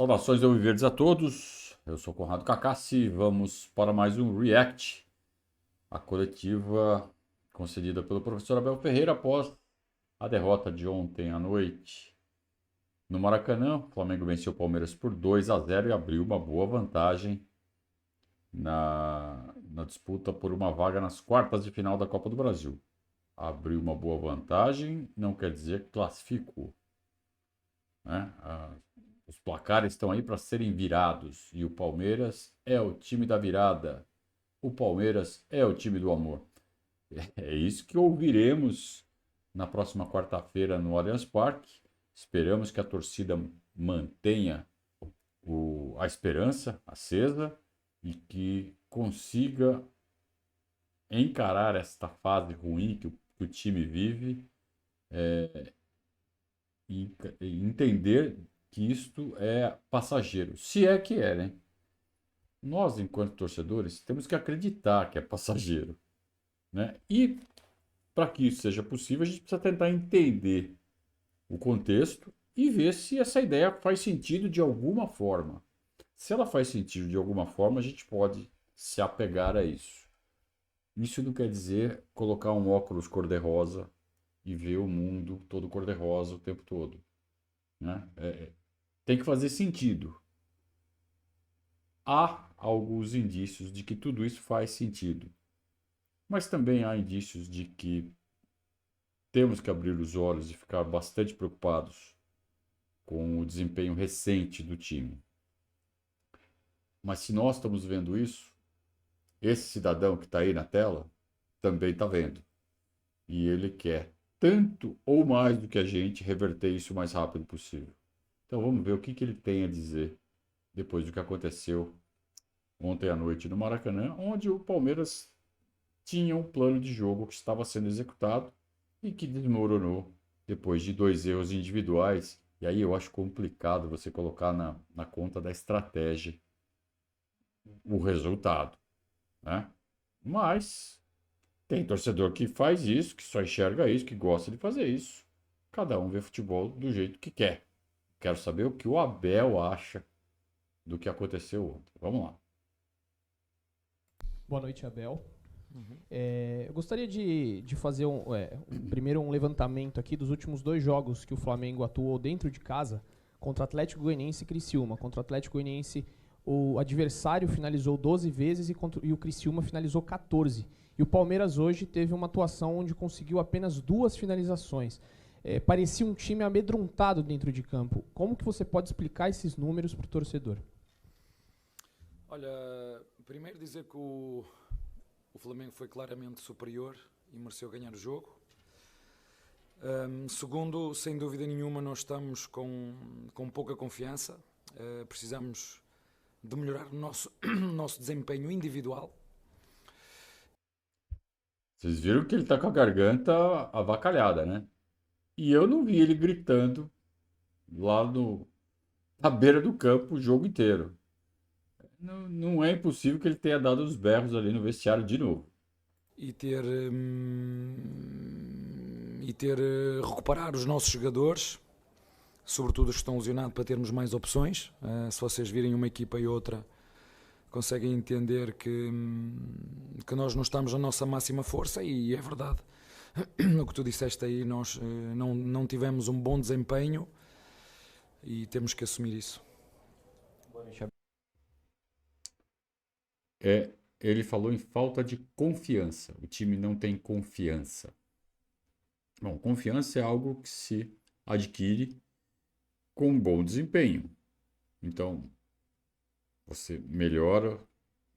Saudações alviverdes a todos. Eu sou Conrado Cacassi. Vamos para mais um React, a coletiva concedida pelo professor Abel Ferreira após a derrota de ontem à noite no Maracanã. O Flamengo venceu o Palmeiras por 2-0 e abriu uma boa vantagem na disputa por uma vaga nas quartas de final da Copa do Brasil. Abriu uma boa vantagem não quer dizer que classificou, né? Os placares estão aí para serem virados e o Palmeiras é o time da virada. O Palmeiras é o time do amor. É isso que ouviremos na próxima quarta-feira no Allianz Parque. Esperamos que a torcida mantenha a esperança acesa e que consiga encarar esta fase ruim que o time vive e entender que isto é passageiro. Se é que é, né? Nós, enquanto torcedores, temos que acreditar que é passageiro, né? E para que isso seja possível, a gente precisa tentar entender o contexto e ver se essa ideia faz sentido de alguma forma. Se ela faz sentido de alguma forma, a gente pode se apegar a isso. Isso não quer dizer colocar um óculos cor-de-rosa e ver o mundo todo cor-de-rosa o tempo todo, né? Tem que fazer sentido. Há alguns indícios de que tudo isso faz sentido, mas também há indícios de que temos que abrir os olhos e ficar bastante preocupados com o desempenho recente do time. Mas se nós estamos vendo isso, esse cidadão que está aí na tela também está vendo. E ele quer, tanto ou mais do que a gente, reverter isso o mais rápido possível. Então vamos ver o que ele tem a dizer depois do que aconteceu ontem à noite no Maracanã, onde o Palmeiras tinha um plano de jogo que estava sendo executado e que desmoronou depois de dois erros individuais. E aí eu acho complicado você colocar na conta da estratégia o resultado, né? Mas tem torcedor que faz isso, que só enxerga isso, que gosta de fazer isso. Cada um vê futebol do jeito que quer. Quero saber o que o Abel acha do que aconteceu ontem. Vamos lá. Boa noite, Abel. Eu gostaria de fazer primeiro um levantamento aqui dos últimos dois jogos que o Flamengo atuou dentro de casa contra Atlético Goianiense e Criciúma. Contra o Atlético Goianiense, o adversário finalizou 12 vezes e o Criciúma finalizou 14. E o Palmeiras hoje teve uma atuação onde conseguiu apenas 2 finalizações. Parecia um time amedrontado dentro de campo. Como que você pode explicar esses números para o torcedor? Olha, primeiro dizer que o Flamengo foi claramente superior e mereceu ganhar o jogo. Segundo, sem dúvida nenhuma, nós estamos com pouca confiança. Precisamos de melhorar o nosso desempenho individual. Vocês viram que ele tá com a garganta avacalhada, né? E eu não vi ele gritando lá na beira do campo o jogo inteiro. Não, não é impossível que ele tenha dado os berros ali no vestiário de novo. E recuperar os nossos jogadores, sobretudo os que estão lesionados, para termos mais opções. Se vocês virem uma equipa e outra, conseguem entender que nós não estamos na nossa máxima força, e é verdade. O que tu disseste aí, nós não tivemos um bom desempenho e temos que assumir isso. Ele falou em falta de confiança. O time não tem confiança. Bom, confiança é algo que se adquire com um bom desempenho. Então, você melhora,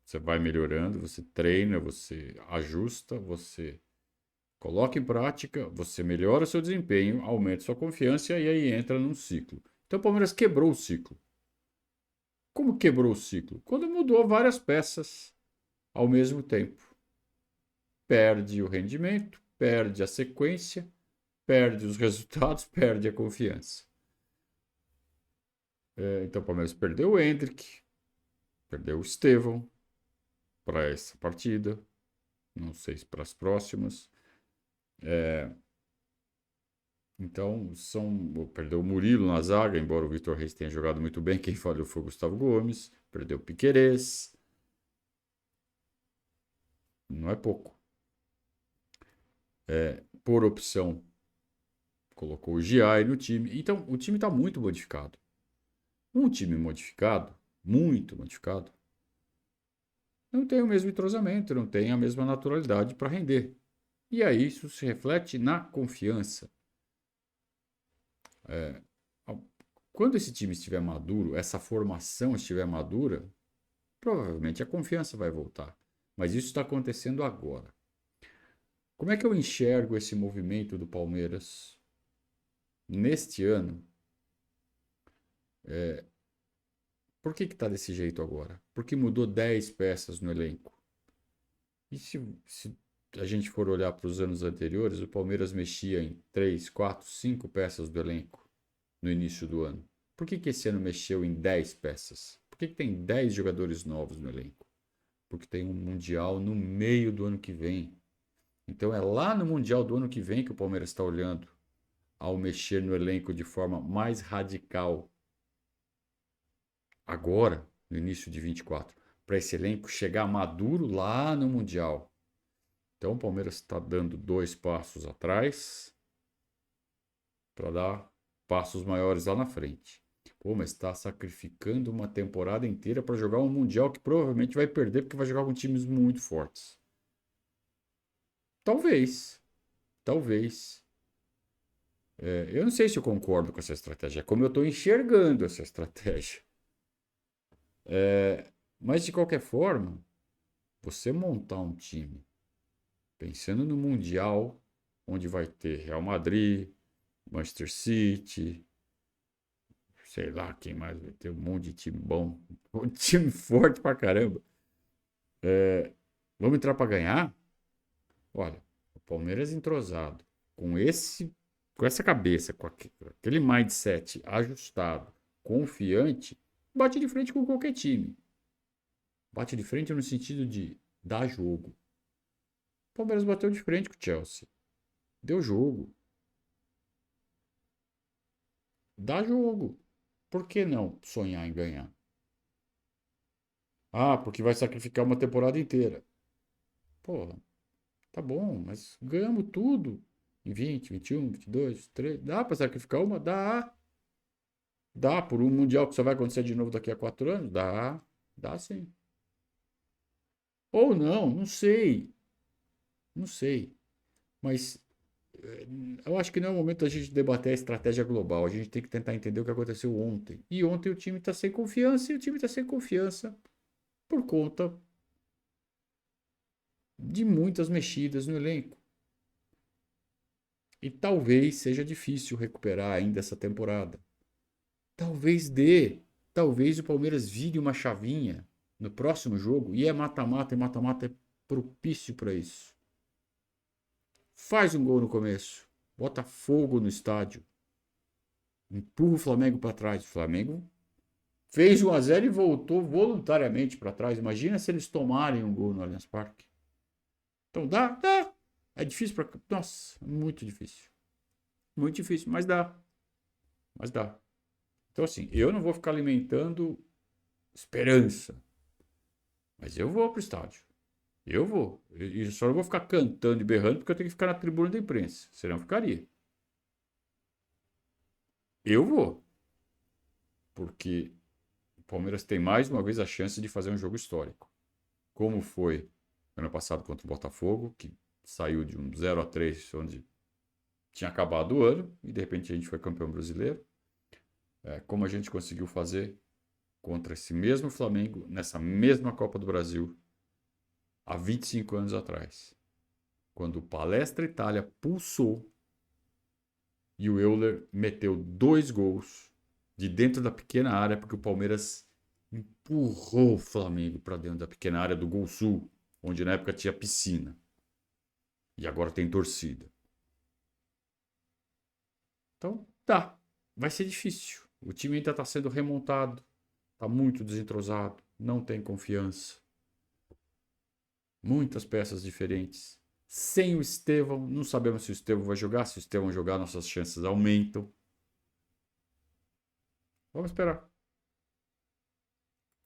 você vai melhorando, você treina, você ajusta, você coloca em prática, você melhora o seu desempenho, aumenta sua confiança e aí entra num ciclo. Então o Palmeiras quebrou o ciclo. Como quebrou o ciclo? Quando mudou várias peças ao mesmo tempo. Perde o rendimento, perde a sequência, perde os resultados, perde a confiança. Então o Palmeiras perdeu o Endrick, perdeu o Estevão para essa partida, não sei se para as próximas. Então, perdeu o Murilo na zaga, embora o Vitor Reis tenha jogado muito bem. Quem falhou foi o Gustavo Gomes. Perdeu o Piquerez. Não é pouco. Por opção, colocou o Giai no time. Então, o time está muito modificado. Um time modificado, muito modificado, não tem o mesmo entrosamento, não tem a mesma naturalidade para render. E aí isso se reflete na confiança. Quando esse time estiver maduro, essa formação estiver madura, provavelmente a confiança vai voltar. Mas isso está acontecendo agora. Como é que eu enxergo esse movimento do Palmeiras neste ano? Por que está desse jeito agora? Porque mudou 10 peças no elenco. E se a gente for olhar para os anos anteriores, o Palmeiras mexia em 3, 4, 5 peças do elenco no início do ano. Por que esse ano mexeu em 10 peças? Por que tem 10 jogadores novos no elenco? Porque tem um Mundial no meio do ano que vem. Então é lá no Mundial do ano que vem que o Palmeiras está olhando ao mexer no elenco de forma mais radical. Agora, no início de 24, para esse elenco chegar maduro lá no Mundial. Então o Palmeiras está dando 2 passos atrás para dar passos maiores lá na frente. Pô, mas está sacrificando uma temporada inteira para jogar um Mundial que provavelmente vai perder porque vai jogar com times muito fortes. Talvez. Talvez. Eu não sei se eu concordo com essa estratégia. É como eu estou enxergando essa estratégia. Mas de qualquer forma, você montar um time pensando no Mundial, onde vai ter Real Madrid, Manchester City, sei lá quem mais vai ter, um monte de time bom, um time forte pra caramba. Vamos entrar para ganhar? Olha, o Palmeiras entrosado, com essa cabeça, com aquele mindset ajustado, confiante, bate de frente com qualquer time. Bate de frente no sentido de dar jogo. O Palmeiras bateu de frente com o Chelsea. Deu jogo. Dá jogo. Por que não sonhar em ganhar? Ah, porque vai sacrificar uma temporada inteira. Porra, tá bom, mas ganhamos tudo. Em 20, 21, 22, 23. Dá pra sacrificar uma? Dá. Dá por um Mundial que só vai acontecer de novo daqui a 4 anos? Dá. Dá sim. Ou não, não sei. Não sei. Mas eu acho que não é o momento da gente debater a estratégia global. A gente tem que tentar entender o que aconteceu ontem. E ontem o time está sem confiança e o time está sem confiança por conta de muitas mexidas no elenco. E talvez seja difícil recuperar ainda essa temporada. Talvez dê. Talvez o Palmeiras vire uma chavinha no próximo jogo. E é mata-mata, e mata-mata é propício para isso. Faz um gol no começo. Bota fogo no estádio. Empurra o Flamengo para trás. O Flamengo fez 1-0 e voltou voluntariamente para trás. Imagina se eles tomarem um gol no Allianz Parque. Então dá, dá. É difícil para... Nossa, muito difícil. Muito difícil, mas dá. Mas dá. Então assim, eu não vou ficar alimentando esperança. Mas eu vou pro estádio. Eu vou. E só não vou ficar cantando e berrando porque eu tenho que ficar na tribuna da imprensa. Senão eu ficaria. Eu vou. Porque o Palmeiras tem mais uma vez a chance de fazer um jogo histórico. Como foi ano passado contra o Botafogo, que saiu de um 0-3, onde tinha acabado o ano, e de repente a gente foi campeão brasileiro. Como a gente conseguiu fazer contra esse mesmo Flamengo, nessa mesma Copa do Brasil, há 25 anos atrás. Quando o Palestra Itália pulsou e o Euler meteu 2 gols de dentro da pequena área, porque o Palmeiras empurrou o Flamengo para dentro da pequena área do Gol Sul, onde na época tinha piscina. E agora tem torcida. Então, tá. Vai ser difícil. O time ainda está sendo remontado. Está muito desentrosado. Não tem confiança. Muitas peças diferentes. Sem o Estevão, não sabemos se o Estevão vai jogar. Se o Estevão jogar, nossas chances aumentam. Vamos esperar.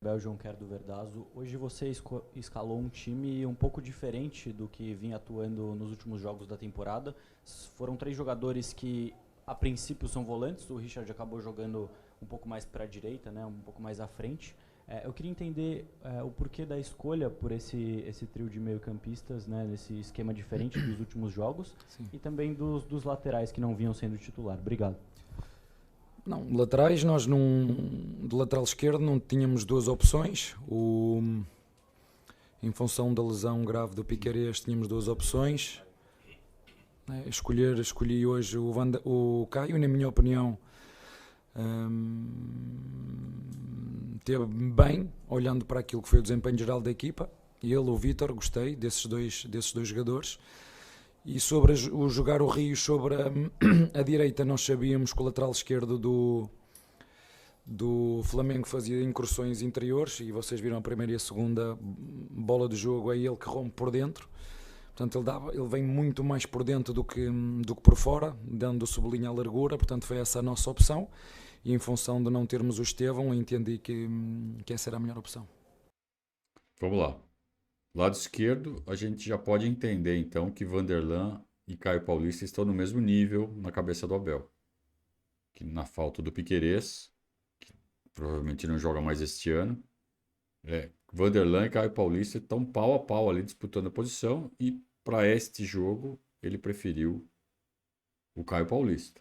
Abel Jonquer do Verdazo. Hoje você escalou um time um pouco diferente do que vinha atuando nos últimos jogos da temporada. Foram 3 jogadores que, a princípio, são volantes. O Richard acabou jogando um pouco mais para a direita, né, um pouco mais à frente. Eu queria entender o porquê da escolha por esse trio de meio-campistas, né, nesse esquema diferente dos últimos jogos. Sim. E também dos laterais que não vinham sendo titular. Obrigado. Não, laterais, nós de lateral esquerdo não tínhamos 2 opções. Em função da lesão grave do Piquerez, tínhamos 2 opções. Escolhi hoje o Caio, na minha opinião, teve bem, olhando para aquilo que foi o desempenho geral da equipa. Ele, o Vítor, gostei desses dois jogadores. E sobre jogar o Rio sobre a direita, nós sabíamos que o lateral esquerdo do Flamengo fazia incursões interiores, e vocês viram a primeira e a segunda bola do jogo, é ele que rompe por dentro. Portanto, ele vem muito mais por dentro do que por fora, dando sublinha a largura. Portanto, foi essa a nossa opção. E em função de não termos o Estevão, entendi que essa era a melhor opção. Vamos lá. Lado esquerdo, a gente já pode entender, então, que Vanderlan e Caio Paulista estão no mesmo nível na cabeça do Abel. Que na falta do Piquerez, que provavelmente não joga mais este ano, Vanderlan e Caio Paulista estão pau a pau ali disputando a posição, e para este jogo ele preferiu o Caio Paulista.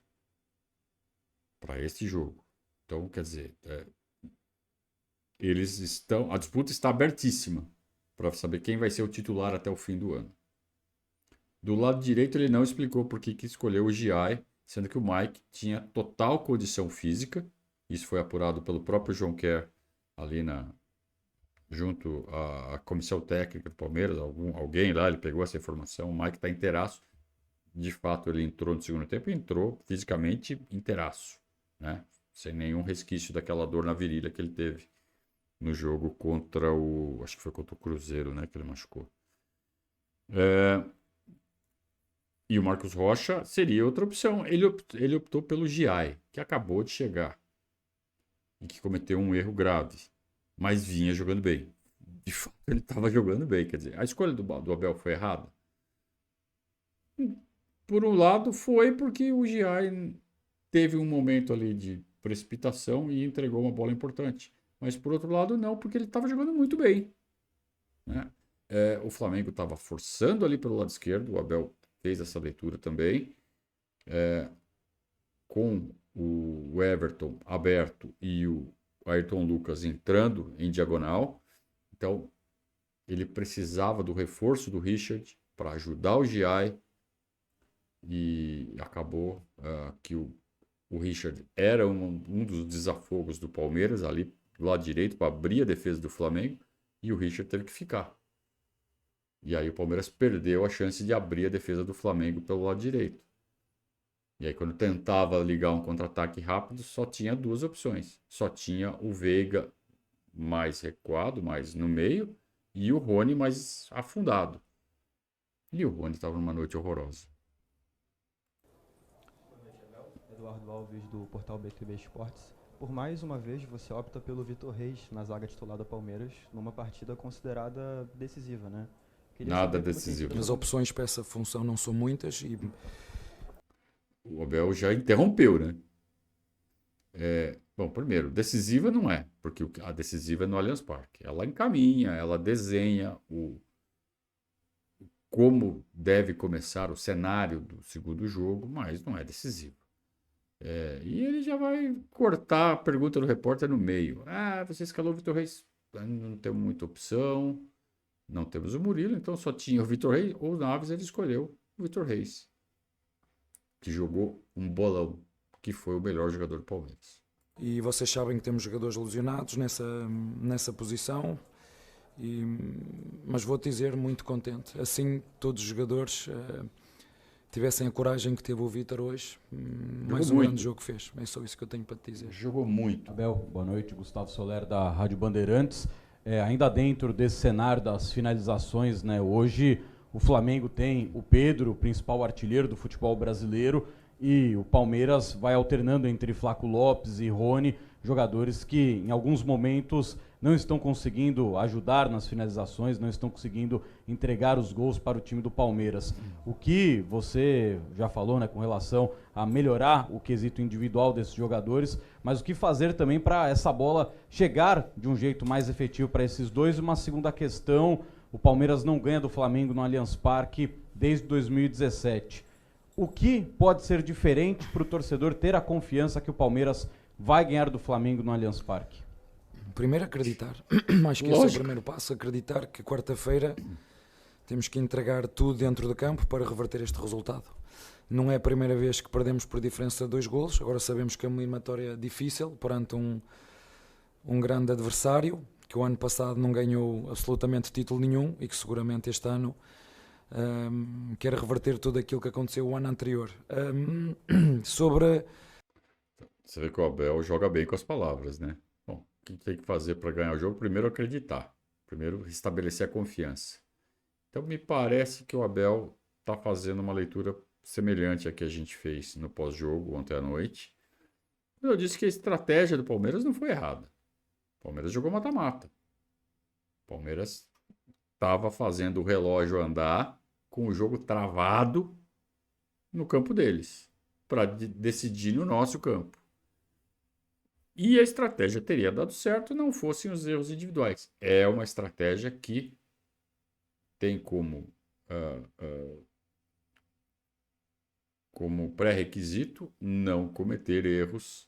Para este jogo. Então, quer dizer, a disputa está abertíssima para saber quem vai ser o titular até o fim do ano. Do lado direito, ele não explicou por que escolheu o Giai, sendo que o Mike tinha total condição física. Isso foi apurado pelo próprio Jonquer ali junto à comissão técnica do Palmeiras. Alguém lá, ele pegou essa informação. O Mike está inteiraço. De fato, ele entrou no segundo tempo e entrou fisicamente inteiraço, né? Sem nenhum resquício daquela dor na virilha que ele teve no jogo contra acho que foi contra o Cruzeiro, né, que ele machucou. E o Marcos Rocha seria outra opção. Ele optou pelo Giai, que acabou de chegar e que cometeu um erro grave, mas vinha jogando bem. De fato, ele estava jogando bem. Quer dizer, a escolha do Abel foi errada? Por um lado, foi porque o Giai teve um momento ali de precipitação e entregou uma bola importante. Mas, por outro lado, não, porque ele estava jogando muito bem, né? O Flamengo estava forçando ali pelo lado esquerdo, o Abel fez essa leitura também, com o Everton aberto e o Ayrton Lucas entrando em diagonal. Então, ele precisava do reforço do Richard para ajudar o Giai, e acabou que o Richard era um dos desafogos do Palmeiras ali do lado direito para abrir a defesa do Flamengo, e o Richard teve que ficar. E aí o Palmeiras perdeu a chance de abrir a defesa do Flamengo pelo lado direito. E aí quando tentava ligar um contra-ataque rápido, só tinha 2 opções. Só tinha o Veiga mais recuado, mais no meio, e o Rony mais afundado. E o Rony estava numa noite horrorosa. Eduardo Alves, do portal BTB Esportes. Por mais uma vez, você opta pelo Vitor Reis na zaga titular do Palmeiras, numa partida considerada decisiva, né? Nada decisiva. As opções para essa função não são muitas e... O Abel já interrompeu, né? Bom, primeiro, decisiva não é, porque a decisiva é no Allianz Parque. Ela encaminha, ela desenha como deve começar o cenário do segundo jogo, mas não é decisiva. E ele já vai cortar a pergunta do repórter no meio. Você escalou o Vitor Reis? Não temos muita opção. Não temos o Murilo, então só tinha o Vitor Reis. Ou o Naves, ele escolheu o Vitor Reis, que jogou um bolão, que foi o melhor jogador do Palmeiras. E vocês sabem que temos jogadores lesionados nessa posição, mas vou-te dizer, muito contente. Assim, todos os jogadores tivessem a coragem que teve o Vítor hoje, mais um grande jogo que fez. É só isso que eu tenho para te dizer. Jogou muito. Abel, boa noite. Gustavo Soler, da Rádio Bandeirantes. Ainda dentro desse cenário das finalizações, né, hoje o Flamengo tem o Pedro, o principal artilheiro do futebol brasileiro, e o Palmeiras vai alternando entre Flaco Lopes e Rony, jogadores que em alguns momentos não estão conseguindo ajudar nas finalizações, não estão conseguindo entregar os gols para o time do Palmeiras. O que você já falou, né, com relação a melhorar o quesito individual desses jogadores, mas o que fazer também para essa bola chegar de um jeito mais efetivo para esses dois? E uma segunda questão, o Palmeiras não ganha do Flamengo no Allianz Parque desde 2017. O que pode ser diferente para o torcedor ter a confiança que o Palmeiras vai ganhar do Flamengo no Allianz Parque? Primeiro acreditar, acho que esse é o primeiro passo, acreditar que quarta-feira temos que entregar tudo dentro do campo para reverter este resultado. Não é a primeira vez que perdemos por diferença de 2 golos, agora sabemos que é uma eliminatória difícil perante um grande adversário, que o ano passado não ganhou absolutamente título nenhum e que seguramente este ano quer reverter tudo aquilo que aconteceu o ano anterior. Você vê que o Abel joga bem com as palavras, né? Bom, o que tem que fazer para ganhar o jogo? Primeiro, acreditar. Primeiro, restabelecer a confiança. Então, me parece que o Abel está fazendo uma leitura semelhante à que a gente fez no pós-jogo ontem à noite. Eu disse que a estratégia do Palmeiras não foi errada. O Palmeiras jogou mata-mata. O Palmeiras estava fazendo o relógio andar com o jogo travado no campo deles, para decidir no nosso campo. E a estratégia teria dado certo não fossem os erros individuais. É uma estratégia que tem como pré-requisito não cometer erros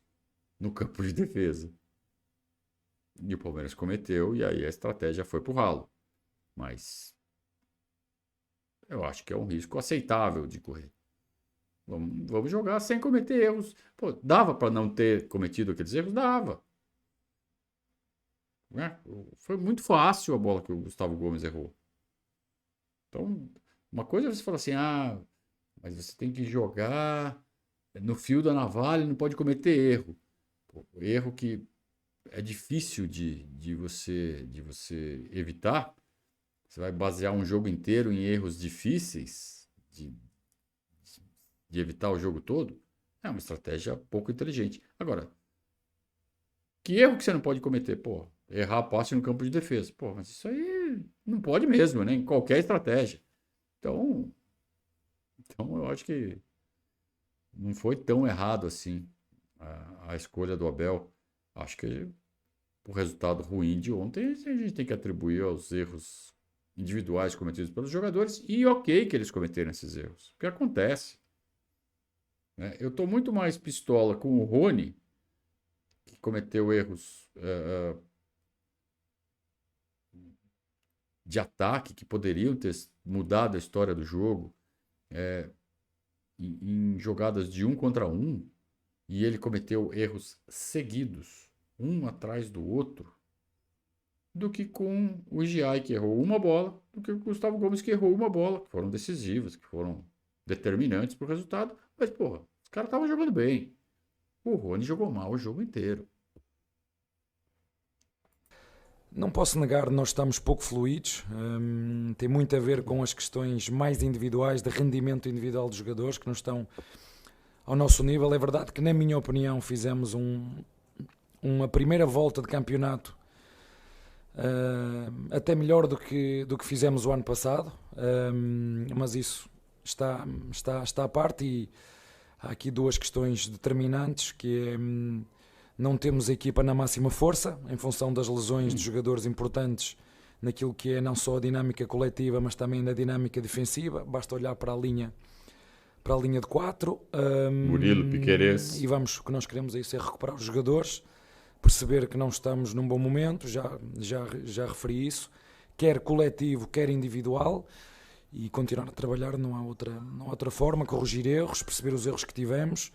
no campo de defesa. E o Palmeiras cometeu, e aí a estratégia foi pro ralo. Mas eu acho que é um risco aceitável de correr. Vamos jogar sem cometer erros. Pô, dava para não ter cometido aqueles erros? Dava. Né? Foi muito fácil a bola que o Gustavo Gomes errou. Então, uma coisa é você falar assim, mas você tem que jogar no fio da navalha, não pode cometer erro. Pô, erro que é difícil de você evitar. Você vai basear um jogo inteiro em erros difíceis de evitar o jogo todo? É uma estratégia pouco inteligente. Agora, que erro que você não pode cometer? Pô, errar passe no campo de defesa. Pô, mas isso aí não pode mesmo, né? Em qualquer estratégia. Então eu acho que não foi tão errado assim a escolha do Abel. Acho que o resultado ruim de ontem a gente tem que atribuir aos erros individuais cometidos pelos jogadores, e ok que eles cometeram esses erros, porque acontece. Né? Eu estou muito mais pistola com o Rony, que cometeu erros de ataque, que poderiam ter mudado a história do jogo, em jogadas de 1 contra 1, e ele cometeu erros seguidos, um atrás do outro, do que com o Giai, que errou uma bola, do que com o Gustavo Gomes, que errou uma bola, que foram decisivas, que foram determinantes para o resultado. Mas, porra, os caras estavam jogando bem. O Rony jogou mal o jogo inteiro. Não posso negar, nós estamos pouco fluidos. Tem muito a ver com as questões mais individuais, de rendimento individual dos jogadores, que não estão ao nosso nível. É verdade que, na minha opinião, fizemos uma primeira volta de campeonato até melhor do que fizemos o ano passado, mas isso está à parte, e há aqui 2 questões determinantes, que é, não temos a equipa na máxima força, em função das lesões de jogadores importantes, naquilo que é não só a dinâmica coletiva, mas também na dinâmica defensiva. Basta olhar para a linha de 4. Murilo, Piquerez. E o que nós queremos é isso, é recuperar os jogadores, perceber que não estamos num bom momento, já referi isso, quer coletivo, quer individual, e continuar a trabalhar. Não há outra forma, corrigir erros, perceber os erros que tivemos,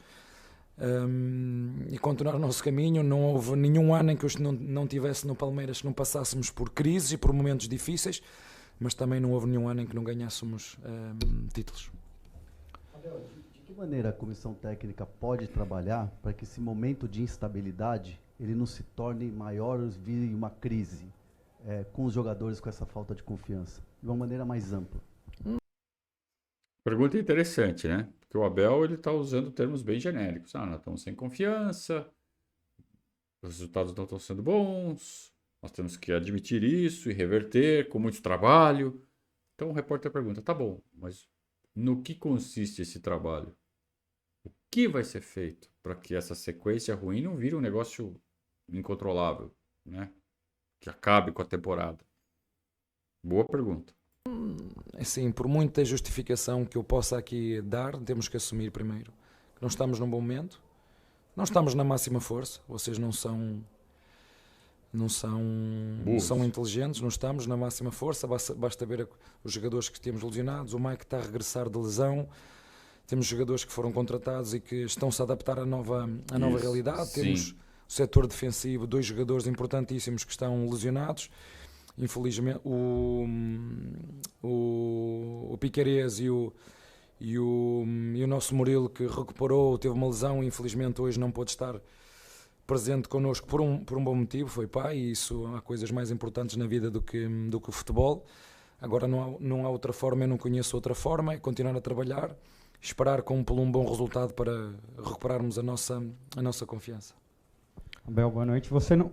e continuar o nosso caminho. Não houve nenhum ano em que eu não tivesse no Palmeiras que não passássemos por crises e por momentos difíceis, mas também não houve nenhum ano em que não ganhássemos títulos. De que maneira a comissão técnica pode trabalhar para que esse momento de instabilidade ele não se torne maior, vire uma crise com os jogadores, com essa falta de confiança, de uma maneira mais ampla? Pergunta interessante, né? Porque o Abel ele está usando termos bem genéricos. Nós estamos sem confiança, os resultados não estão sendo bons, nós temos que admitir isso e reverter com muito trabalho. Então o repórter pergunta: tá bom, mas no que consiste esse trabalho? O que vai ser feito para que essa sequência ruim não vire um negócio incontrolável, né? Que acabe com a temporada? Boa pergunta. Assim, por muita justificação que eu possa aqui dar, temos que assumir primeiro que não estamos num bom momento, não estamos na máxima força, vocês não são inteligentes, não estamos na máxima força, basta ver os jogadores que temos lesionados, o Mike está a regressar de lesão, temos jogadores que foram contratados e que estão-se a adaptar à nova realidade, sim. Temos o setor defensivo, 2 jogadores importantíssimos que estão lesionados. Infelizmente o Piquerez e o nosso Murilo, que recuperou, teve uma lesão e infelizmente hoje não pôde estar presente connosco por um bom motivo, foi pai, e isso há coisas mais importantes na vida do que o futebol. Agora não há outra forma, eu não conheço outra forma, é continuar a trabalhar, esperar por um bom resultado para recuperarmos a nossa confiança. Abel, boa noite. Você não...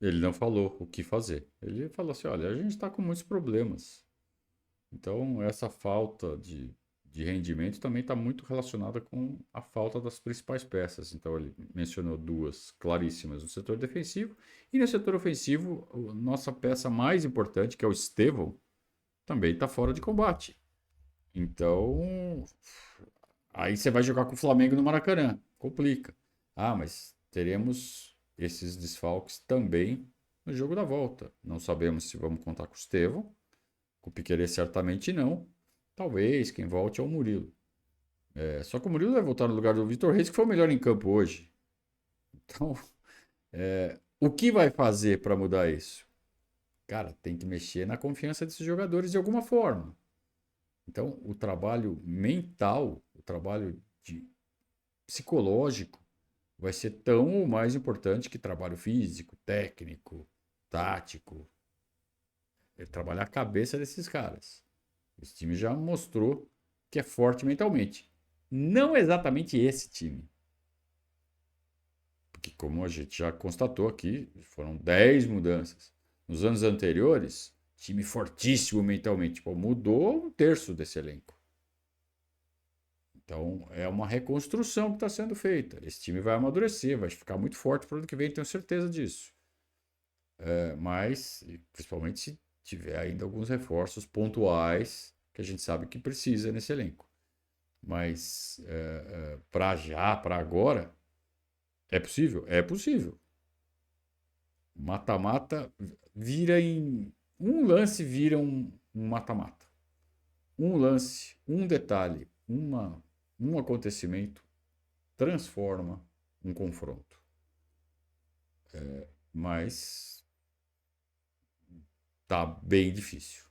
Ele não falou o que fazer. Ele falou assim: olha, a gente está com muitos problemas. Então, essa falta de rendimento também está muito relacionada com a falta das principais peças. Então, ele mencionou 2 claríssimas no setor defensivo. E no setor ofensivo, a nossa peça mais importante, que é o Estevão, também está fora de combate. Então, aí você vai jogar com o Flamengo no Maracanã. Complica. Ah, mas teremos esses desfalques também no jogo da volta. Não sabemos se vamos contar com o Estevão, com o Piquerez certamente não. Talvez quem volte é o Murilo. Só que o Murilo vai voltar no lugar do Vitor Reis, que foi o melhor em campo hoje. Então, o que vai fazer para mudar isso? Cara, tem que mexer na confiança desses jogadores de alguma forma. Então, o trabalho mental, o trabalho psicológico, vai ser tão ou mais importante que trabalho físico, técnico, tático. É trabalhar a cabeça desses caras. Esse time já mostrou que é forte mentalmente. Não exatamente esse time. Porque, como a gente já constatou aqui, foram 10 mudanças. Nos anos anteriores, time fortíssimo mentalmente. Mudou 1/3 desse elenco. Então, é uma reconstrução que está sendo feita. Esse time vai amadurecer, vai ficar muito forte para o ano que vem, tenho certeza disso. Mas, principalmente se tiver ainda alguns reforços pontuais que a gente sabe que precisa nesse elenco. Mas, para agora, é possível? É possível. Mata-mata vira em... Um lance vira um mata-mata. Um lance, um detalhe, um acontecimento transforma um confronto. Mas tá bem difícil.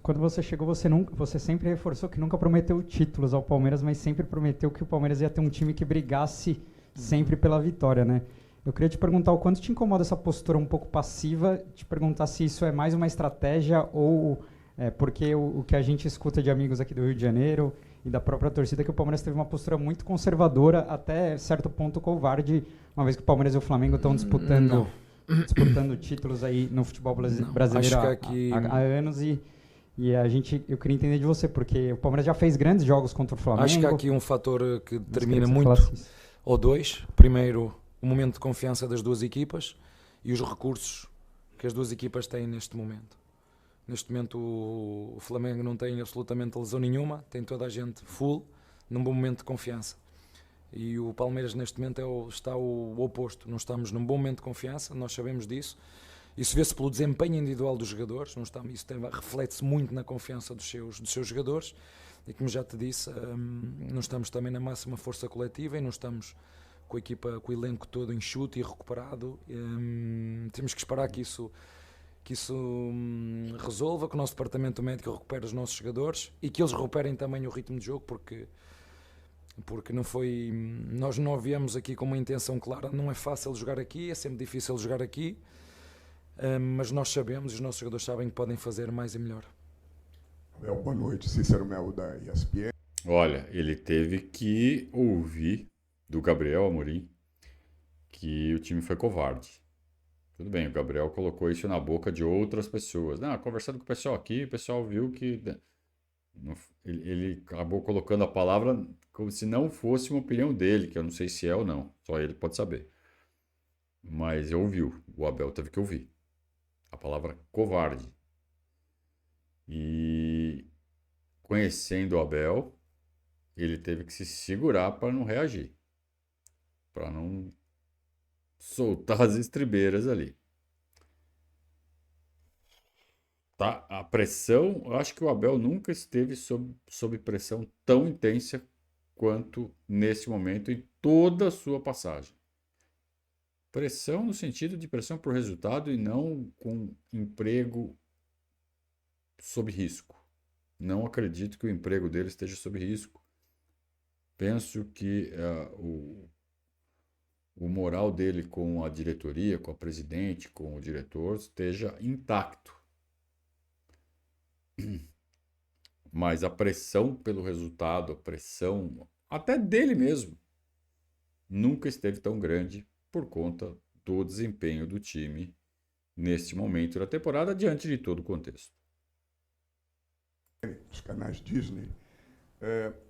Quando você chegou, você sempre reforçou que nunca prometeu títulos ao Palmeiras, mas sempre prometeu que o Palmeiras ia ter um time que brigasse sempre pela vitória, né? Eu queria te perguntar o quanto te incomoda essa postura um pouco passiva, te perguntar se isso é mais uma estratégia ou porque o que a gente escuta de amigos aqui do Rio de Janeiro e da própria torcida é que o Palmeiras teve uma postura muito conservadora, até certo ponto covarde, uma vez que o Palmeiras e o Flamengo estão disputando títulos aí no futebol brasileiro há anos e eu queria entender de você, porque o Palmeiras já fez grandes jogos contra o Flamengo. Acho que há aqui um fator que determina muito, ou 2. Primeiro, o momento de confiança das 2 equipas e os recursos que as 2 equipas têm neste momento. Neste momento o Flamengo não tem absolutamente lesão nenhuma, tem toda a gente full, num bom momento de confiança. E o Palmeiras neste momento está o oposto, não estamos num bom momento de confiança, nós sabemos disso. Isso vê-se pelo desempenho individual dos jogadores, reflete-se muito na confiança dos seus jogadores. E como já te disse, não estamos também na máxima força coletiva e não estamos com a equipa, com o elenco todo enxuto e recuperado. Temos que esperar que isso resolva, que o nosso departamento médico recupere os nossos jogadores e que eles recuperem também o ritmo de jogo, porque não foi... Nós não viemos aqui com uma intenção clara, não é fácil jogar aqui, é sempre difícil jogar aqui, mas nós sabemos e os nossos jogadores sabem que podem fazer mais e melhor. Boa noite, Cícero Melo da ESPN. Olha, ele teve que ouvir do Gabriel Amorim que o time foi covarde. Tudo bem, o Gabriel colocou isso na boca de outras pessoas. Não, conversando com o pessoal aqui, o pessoal viu que ele acabou colocando a palavra como se não fosse uma opinião dele, que eu não sei se é ou não, só ele pode saber. Mas ouviu, o Abel teve que ouvir a palavra covarde. E conhecendo o Abel, ele teve que se segurar para não reagir, para não soltar as estribeiras ali. Tá? A pressão, eu acho que o Abel nunca esteve sob pressão tão intensa quanto nesse momento em toda a sua passagem. Pressão no sentido de pressão por resultado e não com emprego sob risco. Não acredito que o emprego dele esteja sob risco. Penso que o moral dele com a diretoria, com a presidente, com o diretor, esteja intacto. Mas a pressão pelo resultado, a pressão até dele mesmo, nunca esteve tão grande por conta do desempenho do time neste momento da temporada, diante de todo o contexto. Os canais Disney,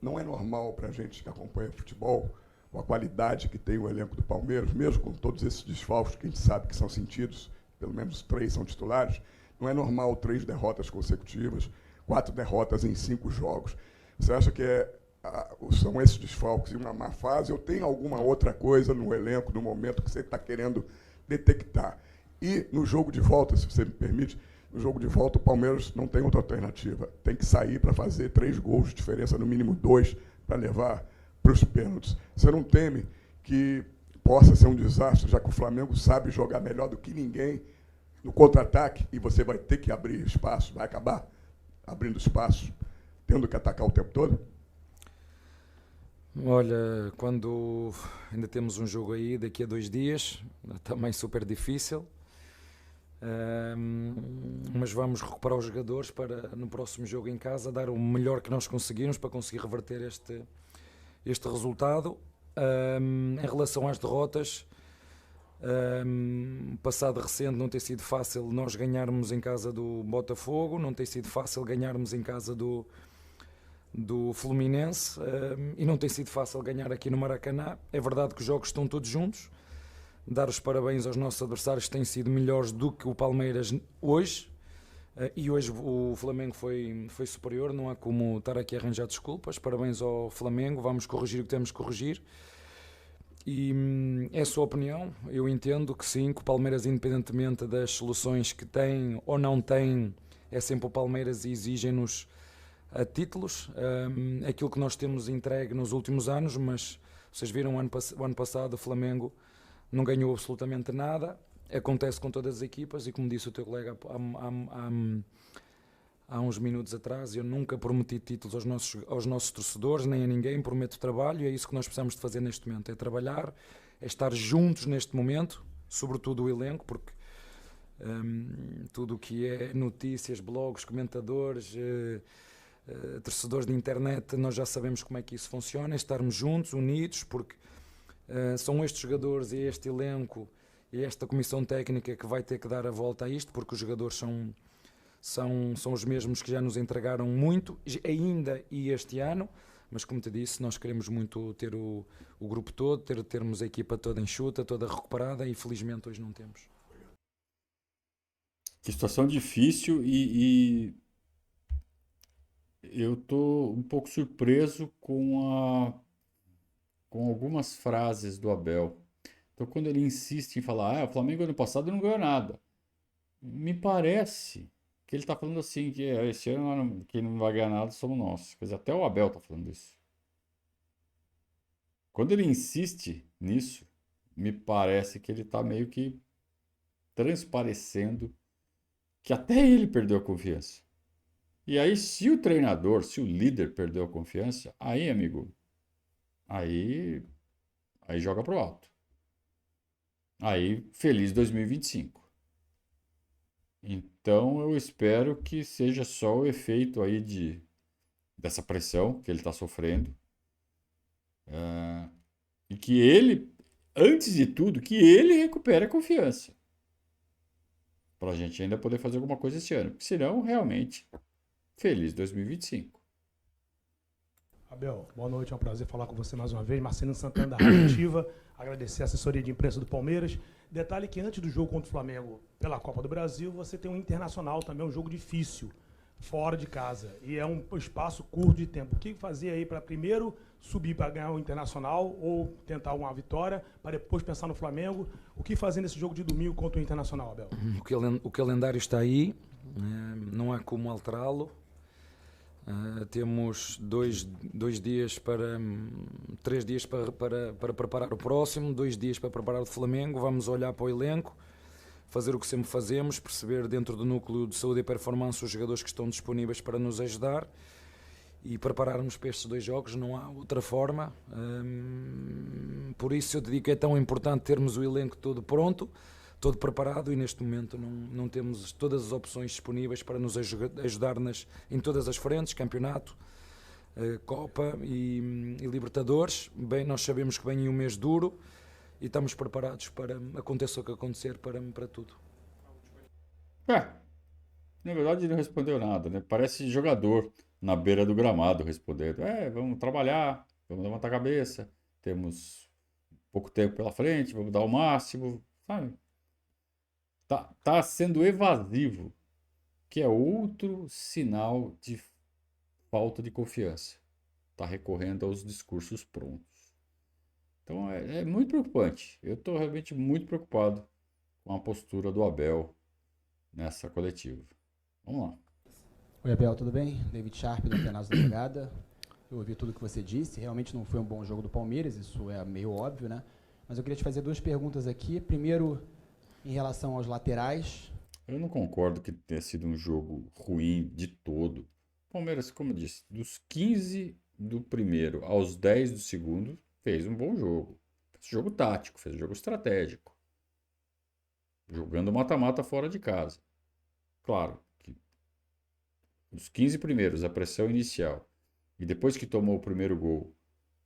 não é normal para a gente que acompanha futebol, com a qualidade que tem o elenco do Palmeiras, mesmo com todos esses desfalques que a gente sabe que são sentidos, pelo menos 3 são titulares, não é normal 3 derrotas consecutivas, 4 derrotas em 5 jogos. Você acha que são esses desfalques e uma má fase, ou tem alguma outra coisa no elenco, no momento que você está querendo detectar? E no jogo de volta, se você me permite, no jogo de volta o Palmeiras não tem outra alternativa. Tem que sair para fazer 3 gols de diferença, no mínimo 2, para levar para os pênaltis. Você não teme que possa ser um desastre, já que o Flamengo sabe jogar melhor do que ninguém no contra-ataque e você vai ter que abrir espaço, vai acabar abrindo espaço, tendo que atacar o tempo todo? Olha, quando ainda temos um jogo aí daqui a 2 dias, também super difícil, mas vamos recuperar os jogadores para no próximo jogo em casa dar o melhor que nós conseguirmos para conseguir reverter este resultado. Em relação às derrotas, passado recente não tem sido fácil nós ganharmos em casa do Botafogo, não tem sido fácil ganharmos em casa do Fluminense, e não tem sido fácil ganhar aqui no Maracanã. É verdade que os jogos estão todos juntos. Dar os parabéns aos nossos adversários que têm sido melhores do que o Palmeiras hoje, e hoje o Flamengo foi superior, não há como estar aqui a arranjar desculpas. Parabéns ao Flamengo, vamos corrigir o que temos que corrigir. E é a sua opinião, eu entendo que sim, que o Palmeiras, independentemente das soluções que tem ou não tem, é sempre o Palmeiras e exigem-nos a títulos, aquilo que nós temos entregue nos últimos anos, mas vocês viram o ano passado o Flamengo não ganhou absolutamente nada, acontece com todas as equipas e como disse o teu colega há uns minutos atrás, eu nunca prometi títulos aos nossos torcedores, nem a ninguém, prometo trabalho e é isso que nós precisamos de fazer neste momento, é trabalhar, é estar juntos neste momento, sobretudo o elenco, porque tudo o que é notícias, blogs, comentadores, torcedores de internet, nós já sabemos como é que isso funciona, é estarmos juntos, unidos, porque são estes jogadores e este elenco e esta comissão técnica que vai ter que dar a volta a isto, porque os jogadores são os mesmos que já nos entregaram muito, ainda e este ano, mas como te disse, nós queremos muito ter o grupo todo, termos a equipa toda enxuta, toda recuperada e felizmente hoje não temos. Que situação difícil e eu estou um pouco surpreso com algumas frases do Abel. Então, quando ele insiste em falar, o Flamengo ano passado não ganhou nada, me parece que ele está falando assim, que esse ano quem não vai ganhar nada somos nós. Quer dizer, até o Abel está falando isso. Quando ele insiste nisso, me parece que ele está meio que transparecendo que até ele perdeu a confiança. E aí, se o treinador, se o líder perdeu a confiança, aí, amigo, aí joga pro alto. Aí, feliz 2025. Então eu espero que seja só o efeito aí dessa pressão que ele está sofrendo. E que ele, antes de tudo, que ele recupere a confiança. Para a gente ainda poder fazer alguma coisa esse ano. Porque senão, realmente, feliz 2025. Abel, boa noite, é um prazer falar com você mais uma vez. Marcelino Santana da Rádio Ativa, agradecer a assessoria de imprensa do Palmeiras. Detalhe que antes do jogo contra o Flamengo pela Copa do Brasil, você tem um Internacional também, um jogo difícil, fora de casa. E é um espaço curto de tempo. O que fazer aí para primeiro subir para ganhar o Internacional ou tentar uma vitória, para depois pensar no Flamengo? O que fazer nesse jogo de domingo contra o Internacional, Abel? O calendário está aí, não há como alterá-lo. Temos 3 dias para preparar o próximo, 2 dias para preparar o Flamengo. Vamos olhar para o elenco, fazer o que sempre fazemos, perceber dentro do núcleo de saúde e performance os jogadores que estão disponíveis para nos ajudar e prepararmos para estes 2 jogos. Não há outra forma. Por isso eu te digo que é tão importante termos o elenco todo pronto, todo preparado, e neste momento não temos todas as opções disponíveis para nos ajudar em todas as frentes, campeonato, Copa e Libertadores. Bem, nós sabemos que vem um mês duro e estamos preparados para aconteça o que acontecer, para tudo. Na verdade ele não respondeu nada, né? Parece jogador na beira do gramado respondendo. Vamos trabalhar, vamos levantar a cabeça, temos pouco tempo pela frente, vamos dar o máximo, sabe? Tá sendo evasivo, que é outro sinal de falta de confiança. Tá recorrendo aos discursos prontos. Então é muito preocupante. Eu estou realmente muito preocupado com a postura do Abel nessa coletiva. Vamos lá. Oi, Abel, tudo bem? David Sharp, do Antenados da Jogada. Eu ouvi tudo que você disse. Realmente não foi um bom jogo do Palmeiras, isso é meio óbvio, né? Mas eu queria te fazer 2 perguntas aqui. Primeiro, em relação aos laterais. Eu não concordo que tenha sido um jogo ruim de todo. O Palmeiras, como eu disse, dos 15 do primeiro aos 10 do segundo, fez um bom jogo. Fez jogo tático, fez jogo estratégico. Jogando mata-mata fora de casa. Claro que os 15 primeiros, a pressão inicial, e depois que tomou o primeiro gol,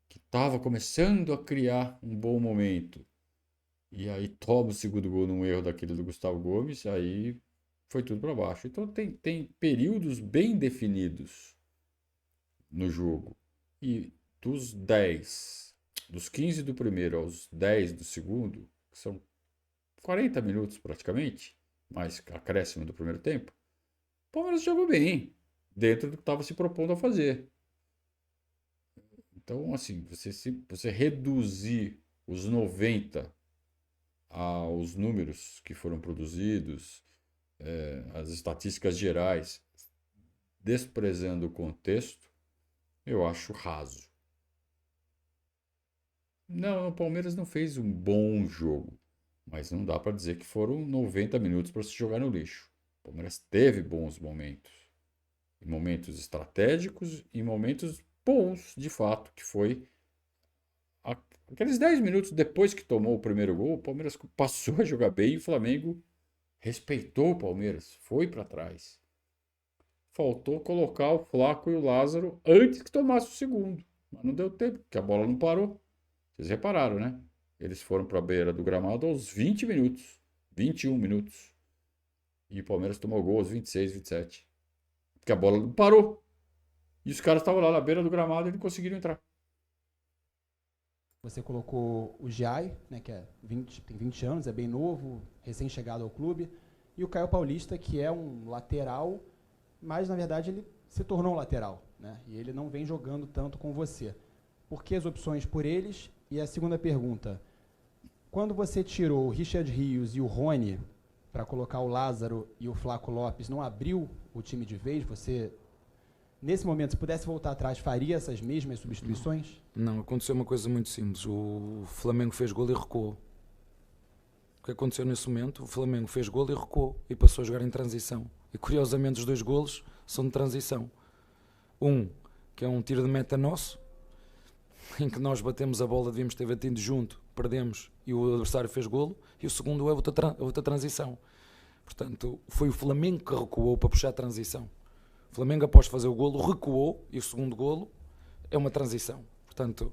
que estava começando a criar um bom momento, e aí toma o segundo gol num erro daquele do Gustavo Gomes, aí foi tudo para baixo. Então tem períodos bem definidos no jogo. E dos 15 do primeiro aos 10 do segundo, que são 40 minutos praticamente, mais acréscimo do primeiro tempo, o Palmeiras jogou bem, dentro do que estava se propondo a fazer. Então, assim, você reduzir os 90 aos números que foram produzidos, as estatísticas gerais, desprezando o contexto, eu acho raso. Não, o Palmeiras não fez um bom jogo, mas não dá para dizer que foram 90 minutos para se jogar no lixo. O Palmeiras teve bons momentos, momentos estratégicos e momentos bons, de fato, que foi aqueles 10 minutos depois que tomou o primeiro gol, o Palmeiras passou a jogar bem e o Flamengo respeitou o Palmeiras, foi para trás. Faltou colocar o Flaco e o Lázaro antes que tomasse o segundo, mas não deu tempo, porque a bola não parou. Vocês repararam, né? Eles foram para a beira do gramado aos 20 minutos, 21 minutos. E o Palmeiras tomou gol aos 26, 27. Porque a bola não parou. E os caras estavam lá na beira do gramado e não conseguiram entrar. Você colocou o Giai, né, que tem 20 anos, é bem novo, recém-chegado ao clube, e o Caio Paulista, que é um lateral, mas na verdade ele se tornou um lateral, né, e ele não vem jogando tanto com você. Por que as opções por eles? E a segunda pergunta, quando você tirou o Richard Rios e o Rony para colocar o Lázaro e o Flaco Lopes, não abriu o time de vez? Você, nesse momento, se pudesse voltar atrás, faria essas mesmas substituições? Não, aconteceu uma coisa muito simples. O Flamengo fez gol e recuou. O que aconteceu nesse momento? O Flamengo fez gol e recuou e passou a jogar em transição. E curiosamente os 2 golos são de transição. Um, que é um tiro de meta nosso, em que nós batemos a bola, devíamos ter batido junto, perdemos e o adversário fez golo. E o segundo é outra transição. Portanto, foi o Flamengo que recuou para puxar a transição. O Flamengo, após fazer o golo, recuou, e o segundo golo é uma transição. Portanto,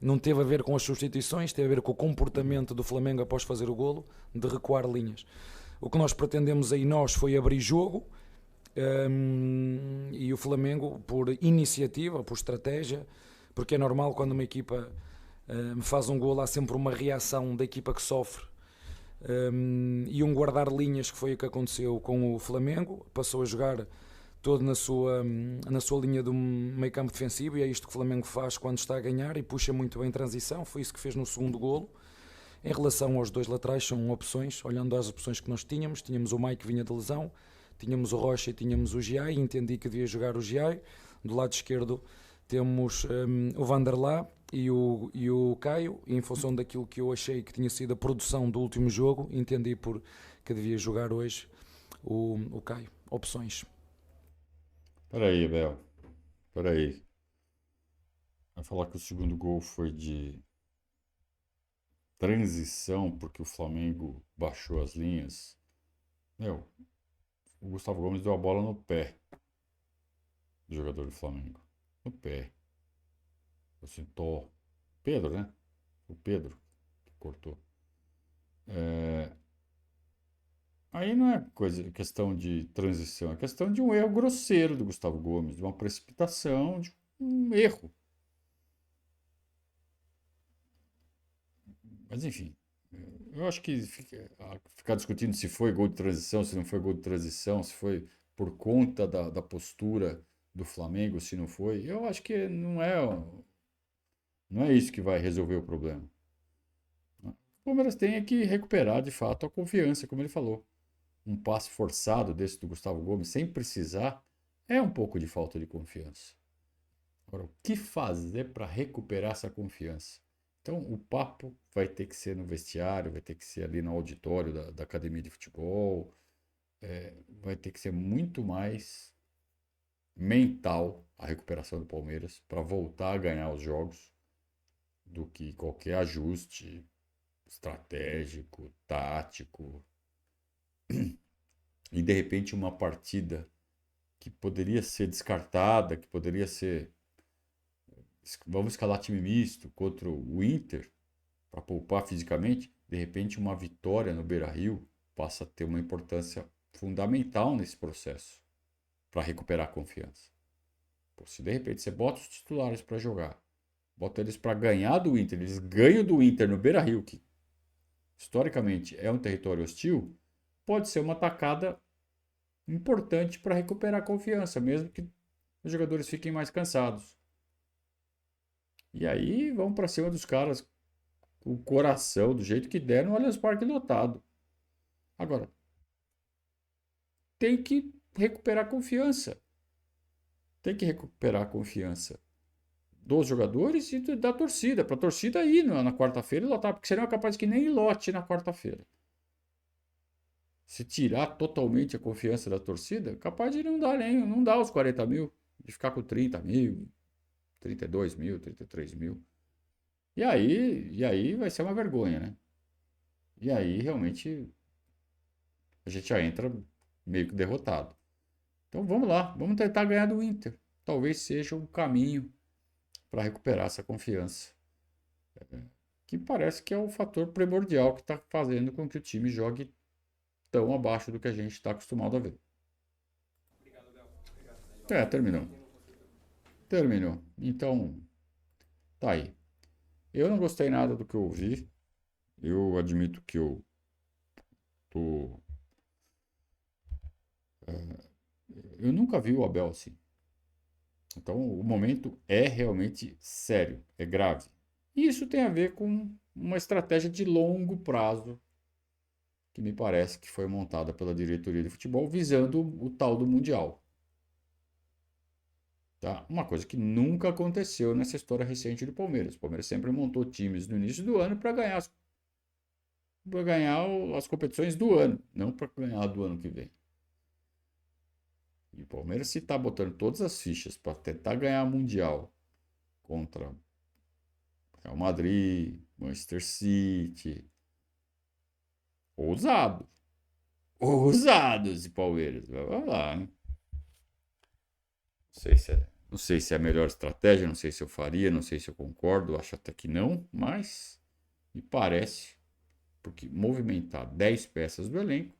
não teve a ver com as substituições, teve a ver com o comportamento do Flamengo após fazer o golo, de recuar linhas. O que nós pretendemos aí nós foi abrir jogo, e o Flamengo, por iniciativa, por estratégia, porque é normal quando uma equipa faz um golo, há sempre uma reação da equipa que sofre, e um guardar linhas, que foi o que aconteceu com o Flamengo, passou a jogar todo na sua linha do meio campo defensivo, e é isto que o Flamengo faz quando está a ganhar e puxa muito bem em transição. Foi isso que fez no segundo golo. Em relação aos dois laterais, são opções, olhando às opções que nós tínhamos o Mike que vinha de lesão, tínhamos o Rocha e tínhamos o Giai, e entendi que devia jogar o Giai. Do lado esquerdo temos o Vanderlá e o Caio, e em função daquilo que eu achei que tinha sido a produção do último jogo, entendi que devia jogar hoje o Caio. Opções. Espera aí, Abel. Espera aí. Vai falar que o segundo gol foi de transição porque o Flamengo baixou as linhas. Meu, o Gustavo Gomes deu a bola no pé do jogador do Flamengo. No pé. Assim, Pedro, né? O Pedro que cortou. Aí não é questão de transição, é questão de um erro grosseiro do Gustavo Gomes, de uma precipitação, de um erro. Mas enfim, eu acho que ficar discutindo se foi gol de transição, se não foi gol de transição, se foi por conta da postura do Flamengo, se não foi, eu acho que não é isso que vai resolver o problema. O Palmeiras tem que recuperar de fato a confiança, como ele falou. Um passe forçado desse do Gustavo Gomes, sem precisar, é um pouco de falta de confiança. Agora, o que fazer para recuperar essa confiança? Então, o papo vai ter que ser no vestiário, vai ter que ser ali no auditório da academia de futebol, vai ter que ser muito mais mental a recuperação do Palmeiras para voltar a ganhar os jogos do que qualquer ajuste estratégico, tático. E de repente uma partida que poderia ser descartada, que poderia ser, vamos escalar time misto contra o Inter para poupar fisicamente, de repente uma vitória no Beira-Rio passa a ter uma importância fundamental nesse processo para recuperar a confiança. Se de repente você bota os titulares para jogar, bota eles para ganhar do Inter, eles ganham do Inter no Beira-Rio, que historicamente é um território hostil, pode ser uma tacada importante para recuperar a confiança, mesmo que os jogadores fiquem mais cansados. E aí vão para cima dos caras com o coração, do jeito que der, no Allianz Parque lotado. Agora, tem que recuperar a confiança. Tem que recuperar a confiança dos jogadores e da torcida, para a torcida ir na quarta-feira e lotar, porque senão é capaz que nem lote na quarta-feira. Se tirar totalmente a confiança da torcida, capaz de não dar os 40 mil, de ficar com 30 mil, 32 mil, 33 mil. E aí vai ser uma vergonha, né? E aí realmente a gente já entra meio que derrotado. Então vamos lá, vamos tentar ganhar do Inter. Talvez seja um caminho para recuperar essa confiança. Que parece que é o fator primordial que está fazendo com que o time jogue tão abaixo do que a gente está acostumado a ver. Terminou. Então, tá aí. Eu não gostei nada do que eu ouvi. Eu admito que eu nunca vi o Abel assim. Então, o momento é realmente sério, é grave. E isso tem a ver com uma estratégia de longo prazo que me parece que foi montada pela diretoria de futebol visando o tal do Mundial. Tá? Uma coisa que nunca aconteceu nessa história recente do Palmeiras. O Palmeiras sempre montou times no início do ano para ganhar as competições do ano, não para ganhar do ano que vem. E o Palmeiras, se está botando todas as fichas para tentar ganhar Mundial contra Real Madrid, Manchester City, ousado. ousados e Palmeiras. Vamos lá, né? Não sei se é a melhor estratégia, não sei se eu faria, não sei se eu concordo, acho até que não, mas me parece, porque movimentar 10 peças do elenco,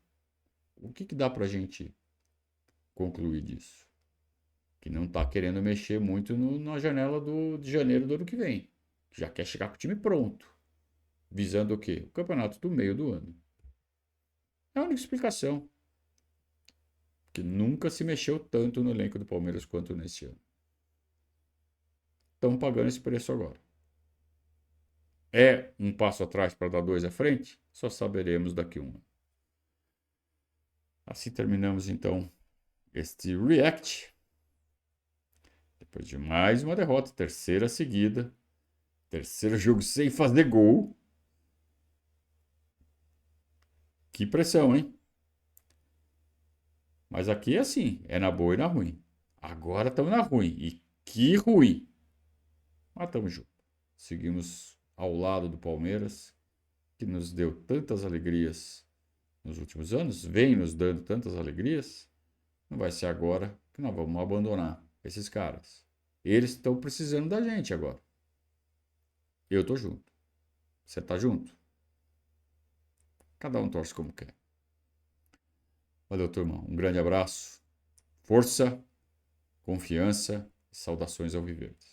o que dá pra gente concluir disso? Que não tá querendo mexer muito na janela de janeiro do ano que vem. Já quer chegar com o time pronto. Visando o quê? O campeonato do meio do ano. É a única explicação. Que nunca se mexeu tanto no elenco do Palmeiras quanto nesse ano. Estão pagando esse preço agora. É um passo atrás para dar 2 à frente? Só saberemos daqui a um ano. Assim terminamos então este react. Depois de mais uma derrota, terceira seguida. Terceiro jogo sem fazer gol. Que pressão, hein? Mas aqui é assim, é na boa e na ruim. Agora estamos na ruim. E que ruim. Mas estamos juntos. Seguimos ao lado do Palmeiras, que nos deu tantas alegrias nos últimos anos, vem nos dando tantas alegrias. Não vai ser agora que nós vamos abandonar esses caras. Eles estão precisando da gente agora. Eu tô junto. Você tá junto? Cada um torce como quer. Valeu, turma. Um grande abraço. Força, confiança e saudações ao Viverdes.